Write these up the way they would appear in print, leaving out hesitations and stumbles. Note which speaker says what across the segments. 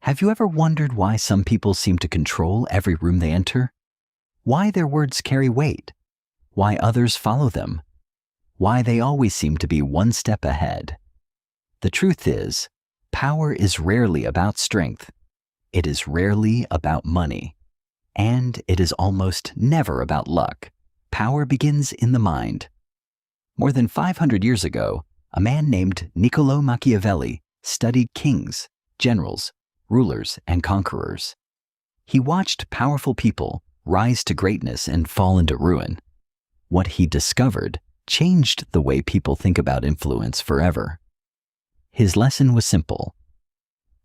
Speaker 1: Have you ever wondered why some people seem to control every room they enter? Why their words carry weight? Why others follow them? Why they always seem to be one step ahead? The truth is, power is rarely about strength. It is rarely about money. And it is almost never about luck. Power begins in the mind. More than 500 years ago, a man named Niccolo Machiavelli studied kings, generals, rulers, and conquerors. He watched powerful people rise to greatness and fall into ruin. What he discovered changed the way people think about influence forever. His lesson was simple.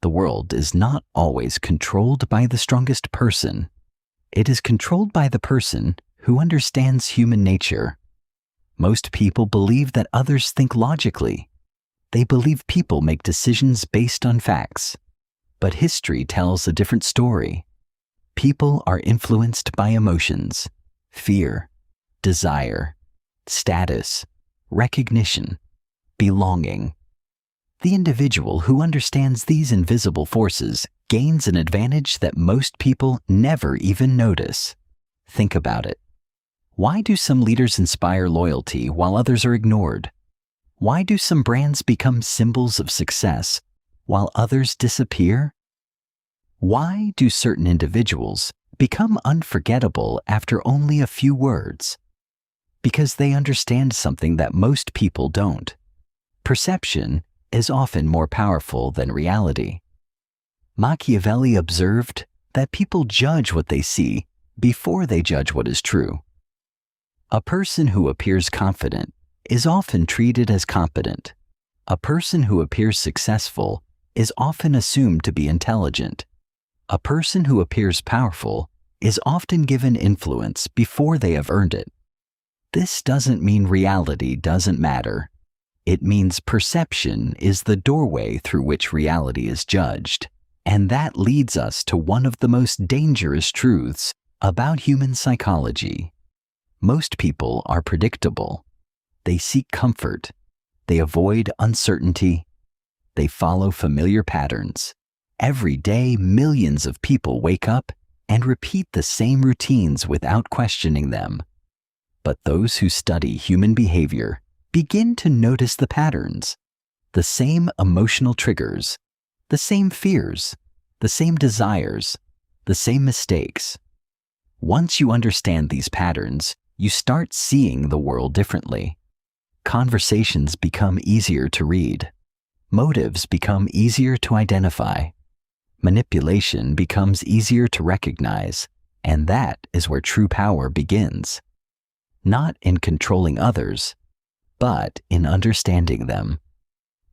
Speaker 1: The world is not always controlled by the strongest person. It is controlled by the person who understands human nature. Most people believe that others think logically. They believe people make decisions based on facts. But history tells a different story. People are influenced by emotions, fear, desire, status, recognition, belonging. The individual who understands these invisible forces gains an advantage that most people never even notice. Think about it. Why do some leaders inspire loyalty while others are ignored? Why do some brands become symbols of success while others disappear? Why do certain individuals become unforgettable after only a few words? Because they understand something that most people don't. Perception is often more powerful than reality. Machiavelli observed that people judge what they see before they judge what is true. A person who appears confident is often treated as competent. A person who appears successful is often assumed to be intelligent. A person who appears powerful is often given influence before they have earned it. This doesn't mean reality doesn't matter. It means perception is the doorway through which reality is judged, and that leads us to one of the most dangerous truths about human psychology. Most people are predictable. They seek comfort. They avoid uncertainty. They follow familiar patterns. Every day, millions of people wake up and repeat the same routines without questioning them. But those who study human behavior begin to notice the patterns, the same emotional triggers, the same fears, the same desires, the same mistakes. Once you understand these patterns, you start seeing the world differently. Conversations become easier to read. Motives become easier to identify. Manipulation becomes easier to recognize, and that is where true power begins. Not in controlling others, but in understanding them.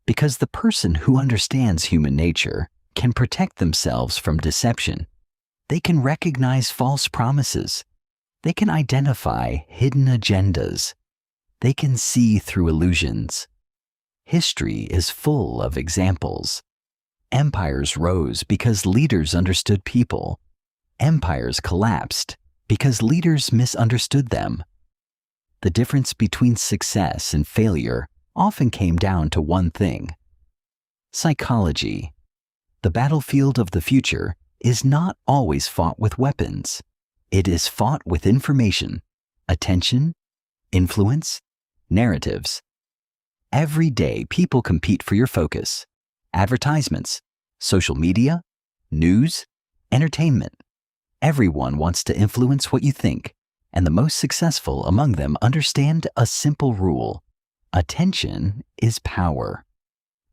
Speaker 1: Because the person who understands human nature can protect themselves from deception. They can recognize false promises. They can identify hidden agendas. They can see through illusions. History is full of examples. Empires rose because leaders understood people. Empires collapsed because leaders misunderstood them. The difference between success and failure often came down to one thing. Psychology. The battlefield of the future is not always fought with weapons. It is fought with information, attention, influence, narratives. Every day, people compete for your focus. Advertisements, social media, news, entertainment. Everyone wants to influence what you think, and the most successful among them understand a simple rule. Attention is power.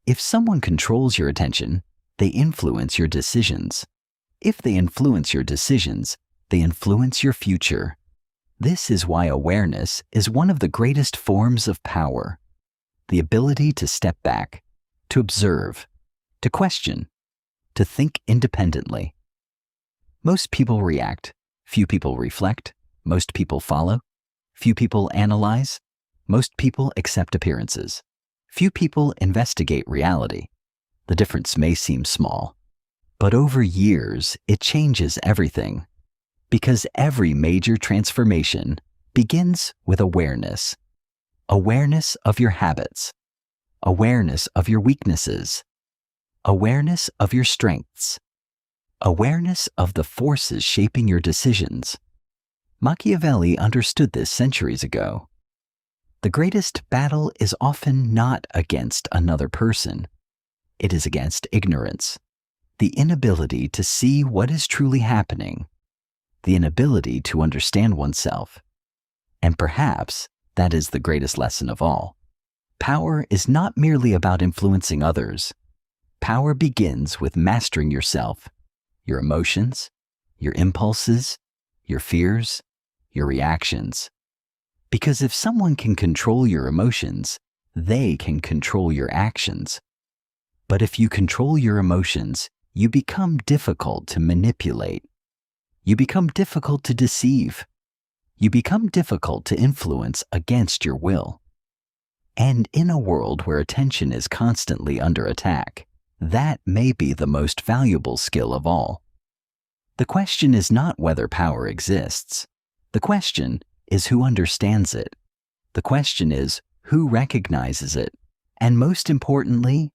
Speaker 1: If someone controls your attention, they influence your decisions. If they influence your decisions, they influence your future. This is why awareness is one of the greatest forms of power. The ability to step back, to observe, to question, to think independently. Most people react. Few people reflect. Most people follow. Few people analyze. Most people accept appearances. Few people investigate reality. The difference may seem small, but over years, it changes everything. Because every major transformation begins with awareness. Awareness of your habits. Awareness of your weaknesses. Awareness of your strengths. awareness of the forces shaping your decisions. Machiavelli understood this centuries ago. The greatest battle is often not against another person. It is against ignorance, the inability to see what is truly happening, the inability to understand oneself. And perhaps that is the greatest lesson of all. Power is not merely about influencing others. Power begins with mastering yourself, your emotions, your impulses, your fears, your reactions. Because if someone can control your emotions, they can control your actions. But if you control your emotions, you become difficult to manipulate. You become difficult to deceive. You become difficult to influence against your will. And in a world where attention is constantly under attack, that may be the most valuable skill of all. The question is not whether power exists. The question is who understands it. The question is who recognizes it. And most importantly,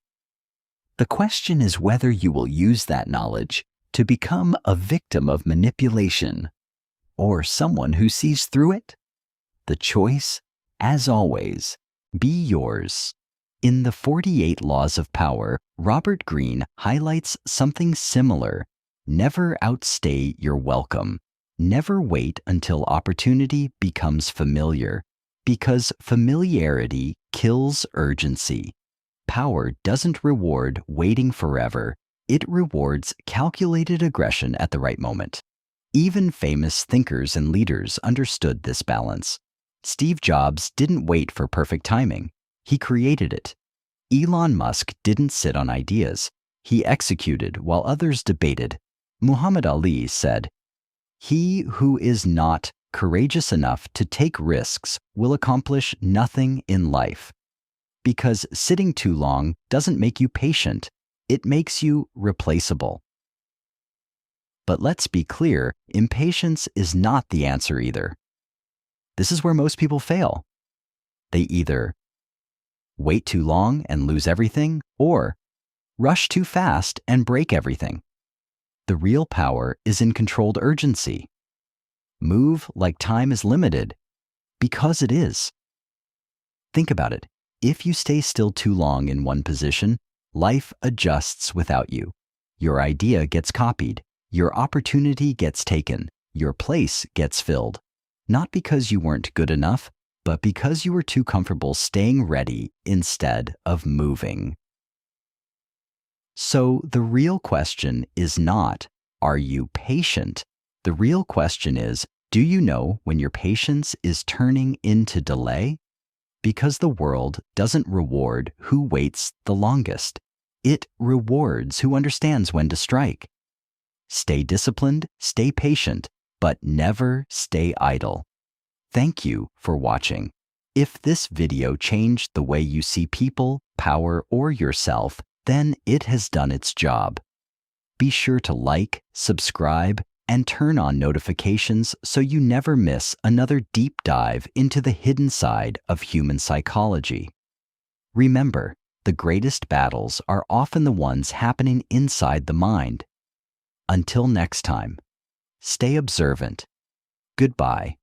Speaker 1: the question is whether you will use that knowledge to become a victim of manipulation or someone who sees through it. The choice, as always, be yours. In the 48 Laws of Power, Robert Greene highlights something similar. Never outstay your welcome. Never wait until opportunity becomes familiar, because familiarity kills urgency. Power doesn't reward waiting forever. It rewards calculated aggression at the right moment. Even famous thinkers and leaders understood this balance. Steve Jobs didn't wait for perfect timing. He created it. Elon Musk didn't sit on ideas. He executed while others debated. Muhammad Ali said, "He who is not courageous enough to take risks will accomplish nothing in life." Because sitting too long doesn't make you patient. It makes you replaceable. But let's be clear, impatience is not the answer either. This is where most people fail. They either wait too long and lose everything, or rush too fast and break everything. The real power is in controlled urgency. Move like time is limited, because it is. Think about it. If you stay still too long in one position, life adjusts without you. Your idea gets copied. Your opportunity gets taken. Your place gets filled. Not because you weren't good enough, but because you were too comfortable staying ready instead of moving. So the real question is not, are you patient? The real question is, do you know when your patience is turning into delay? Because the world doesn't reward who waits the longest. It rewards who understands when to strike. Stay disciplined, stay patient, but never stay idle. Thank you for watching. If this video changed the way you see people, power, or yourself, then it has done its job. Be sure to like, subscribe, and turn on notifications so you never miss another deep dive into the hidden side of human psychology. Remember, the greatest battles are often the ones happening inside the mind. Until next time, stay observant. Goodbye.